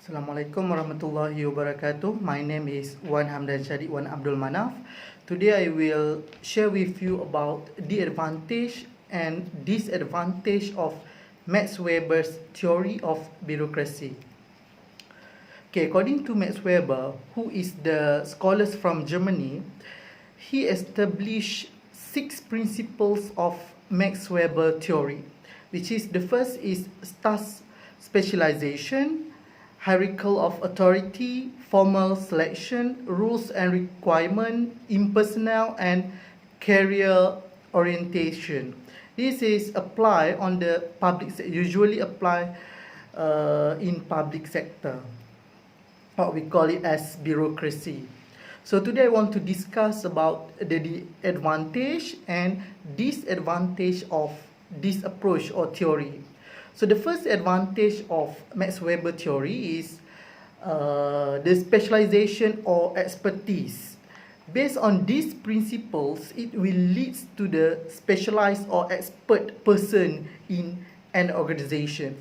Assalamualaikum warahmatullahi wabarakatuh. My name is Wan Hamdan Syadiq Wan Abdul Manaf. Today I will share with you about the advantage and disadvantage of Max Weber's theory of bureaucracy. Okay, according to Max Weber, who is the scholar from Germany, he established 6 principles of Max Weber theory, which is the first is task specialization, hierarchy of authority, formal selection, rules and requirement, impersonal and career orientation. This is applied on the public sector, usually apply in public sector. What we call it as bureaucracy. So today I want to discuss about the advantage and disadvantage of this approach or theory. So the first advantage of Max Weber theory is the specialization or expertise. Based on these principles, it will lead to the specialized or expert person in an organization.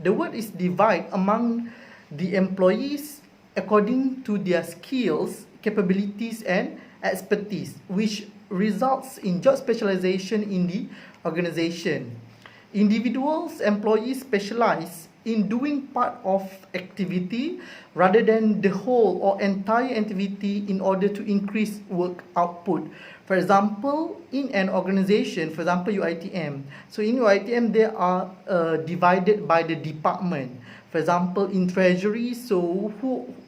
The work is divided among the employees according to their skills, capabilities and expertise, which results in job specialization in the organization. Individuals, employees specialize in doing part of activity rather than the whole or entire activity in order to increase work output. For example, in an organization, for example, UiTM. So in UiTM, they are divided by the department. For example, in treasury, so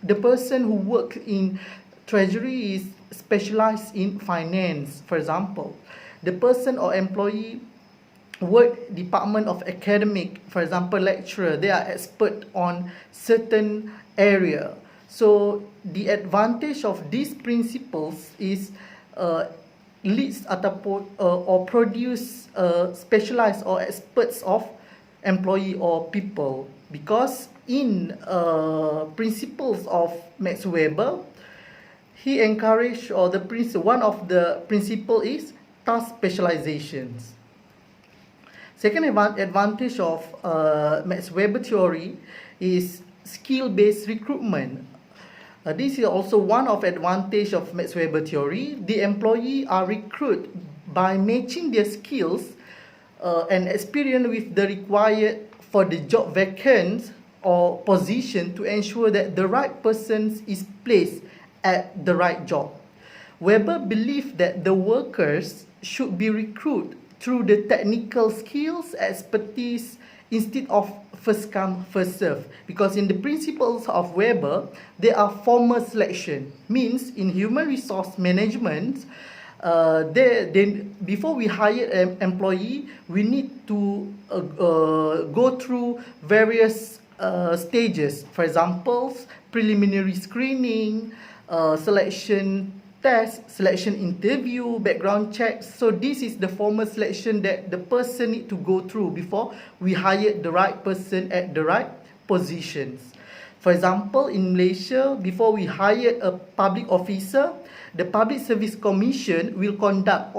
the person who works in treasury is specialized in finance, for example. The person or employee work department of academic, for example, lecturer, they are expert on certain area. So the advantage of these principles is leads ataupun or produce specialized or experts of employee or people, because in principles of Max Weber, he encouraged, or one of the principle is task specializations. Second advantage of Max Weber theory is skill-based recruitment. This is also one of advantage of Max Weber theory. The employee are recruited by matching their skills and experience with the required for the job vacant or position to ensure that the right person is placed at the right job. Weber believed that the workers should be recruited through the technical skills, expertise, instead of first come, first serve. Because in the principles of Weber, there are formal selection. Means in human resource management, before we hire an employee, we need to go through various stages. For example, preliminary screening, selection test, selection interview, background check. So this is the formal selection that the person need to go through before we hire the right person at the right positions. For example, in Malaysia, before we hire a public officer, the Public Service Commission will conduct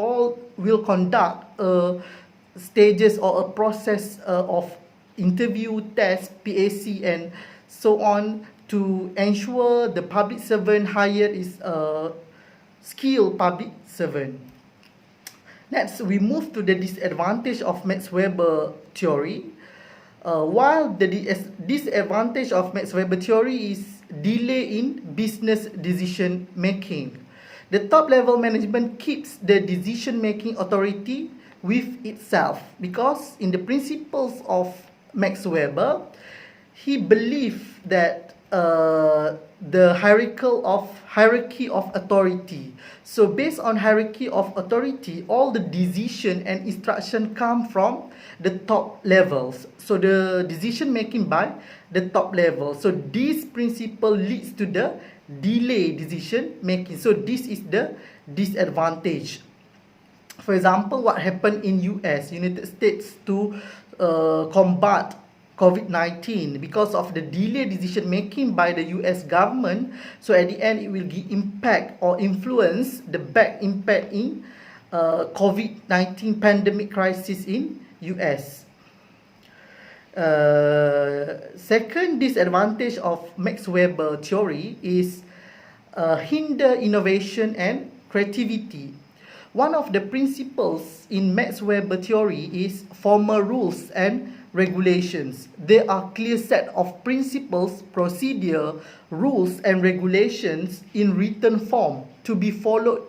stages or a process of interview, test, PAC and so on to ensure the public servant hired is skilled public servant. Next, we move to the disadvantage of Max Weber theory. While the disadvantage of Max Weber theory is delay in business decision making. The top level management keeps the decision making authority with itself, because in the principles of Max Weber, he believed that the hierarchy of authority. So based on hierarchy of authority, all the decision and instruction come from the top levels. So the decision making by the top level. So this principle leads to the delay decision making. So this is the disadvantage. For example, what happened in United States to combat COVID-19, because of the delayed decision making by the US government. So at the end, it will impact or influence the back impact in COVID-19 pandemic crisis in US. Second disadvantage of Max Weber theory is hinder innovation and creativity. One of the principles in Max Weber theory is formal rules and regulations. There are clear set of principles, procedure, rules and regulations in written form to be followed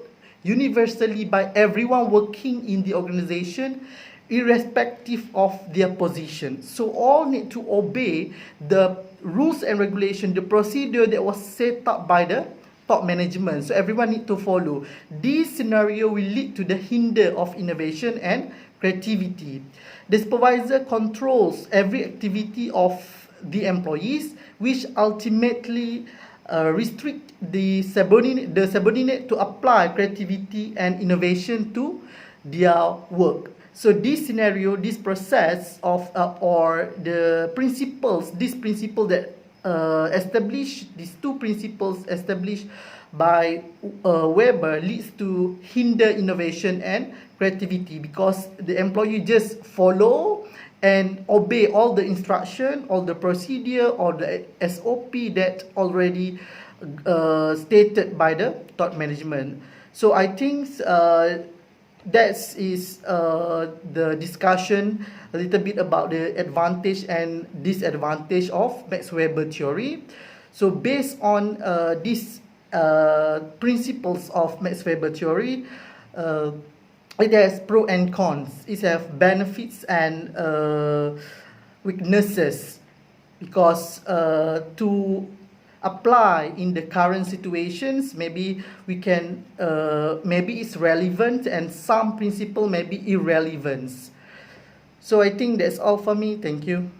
universally by everyone working in the organization, irrespective of their position. So all need to obey the rules and regulation, the procedure that was set up by the top management. So everyone need to follow. This scenario will lead to the hinder of innovation and creativity. The supervisor controls every activity of the employees, which ultimately restrict the subordinate to apply creativity and innovation to their work. So this scenario, this process of or the principles, this principle that established, these two principles established by Weber leads to hinder innovation and creativity, because the employee just follow and obey all the instruction, all the procedure, or the SOP that already stated by the top management. So I think that is the discussion a little bit about the advantage and disadvantage of Max Weber theory. So based on these principles of Max Weber theory, it has pros and cons. It has benefits and weaknesses, because to apply in the current situations, maybe we can maybe it's relevant, and some principle may be irrelevant. So I think that's all for me. Thank you.